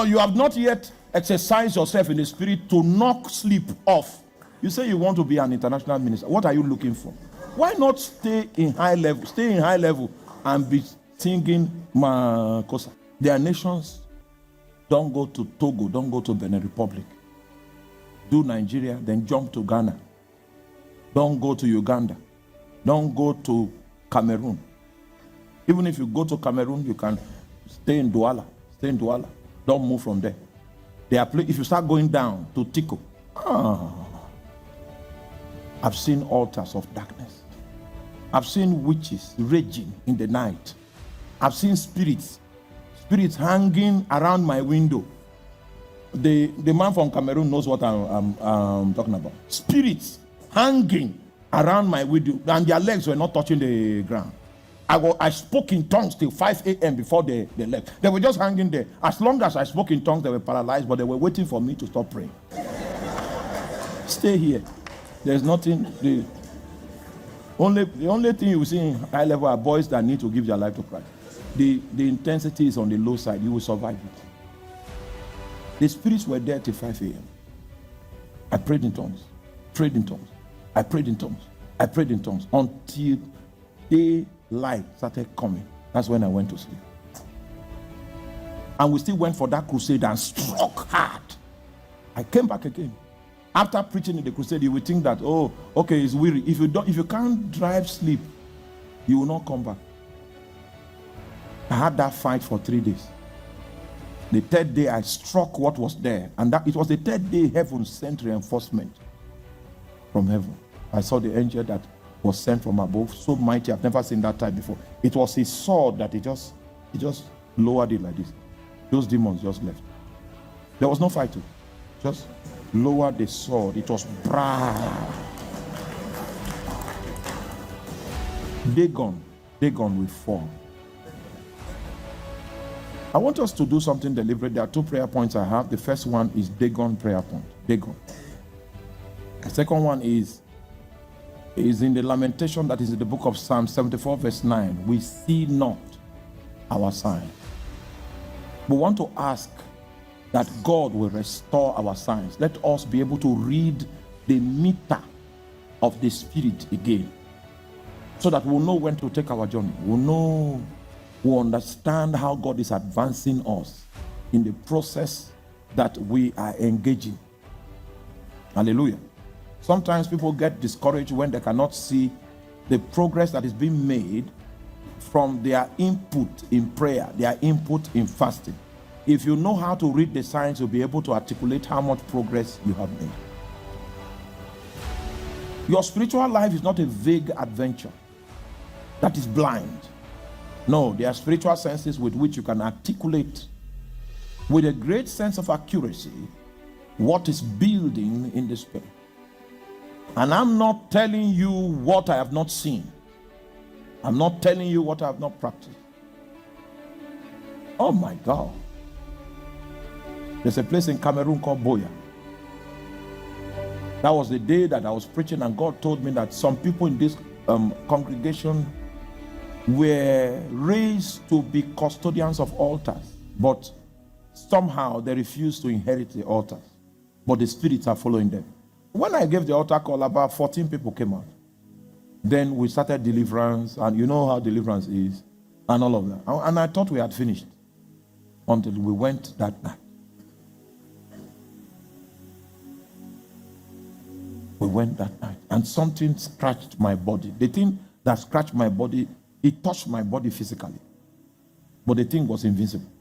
You have not yet exercised yourself in the spirit to knock sleep off. You say you want to be an international minister. What are you looking for? Why not stay in high level? Stay in high level and be singing Makosa. There are nations. Don't go to Togo. Don't go to Benin Republic. Do Nigeria, then jump to Ghana. Don't go to Uganda. Don't go to Cameroon. Even if you go to Cameroon, you can stay in Douala. Stay in Douala. Don't move from there. If you start going down to Tico, I've seen altars of darkness. I've seen witches raging in the night. I've seen spirits hanging around my window. The man from Cameroon knows what I'm talking about. Spirits hanging around my window, and their legs were not touching the ground. I spoke in tongues till 5 a.m. before they left. They were just hanging there. As long as I spoke in tongues, they were paralyzed, but they were waiting for me to stop praying. Stay here. There's nothing. The only thing you see in high level are boys that need to give their life to Christ. The intensity is on the low side. You will survive it. The spirits were there till 5 a.m. I prayed in tongues. Prayed in tongues. I prayed in tongues. I prayed in tongues until daylight started coming. That's when I went to sleep. And we still went for that crusade and struck hard. I came back again. After preaching in the crusade, you will think that, oh, okay, it's weary. If you can't drive sleep, you will not come back. I had that fight for 3 days. The third day, I struck what was there. And it was the third day heaven sent reinforcement from heaven. I saw the angel that was sent from above, so mighty. I've never seen that type before. It was his sword that he just lowered it like this. Those demons just left. There was no fighting. Just lowered the sword. It was bright. D.O.A.N will fall. I want us to do something deliberate. There are 2 prayer points I have. The first one is D.O.A.N prayer point. D.O.A.N. The second one is in the lamentation that is in the book of Psalm 74 verse 9. We see not our sign. We want to ask that God will restore our signs. Let us be able to read the meter of the Spirit again, so that we'll know when to take our journey. We'll understand how God is advancing us in the process that we are engaging. Hallelujah. Sometimes people get discouraged when they cannot see the progress that is being made from their input in prayer, their input in fasting. If you know how to read the signs, you'll be able to articulate how much progress you have made. Your spiritual life is not a vague adventure that is blind. No, there are spiritual senses with which you can articulate with a great sense of accuracy what is building in the spirit. And I'm not telling you what I have not seen. I'm not telling you what I have not practiced. Oh my God. There's a place in Cameroon called Boya. That was the day that I was preaching, and God told me that some people in this congregation were raised to be custodians of altars, but somehow they refused to inherit the altars, but the spirits are following them. When I gave the altar call, about 14 people came out. Then we started deliverance, and you know how deliverance is, and all of that. And I thought we had finished until we went that night. We went that night, and something scratched my body. The thing that scratched my body, it touched my body physically, but the thing was invisible.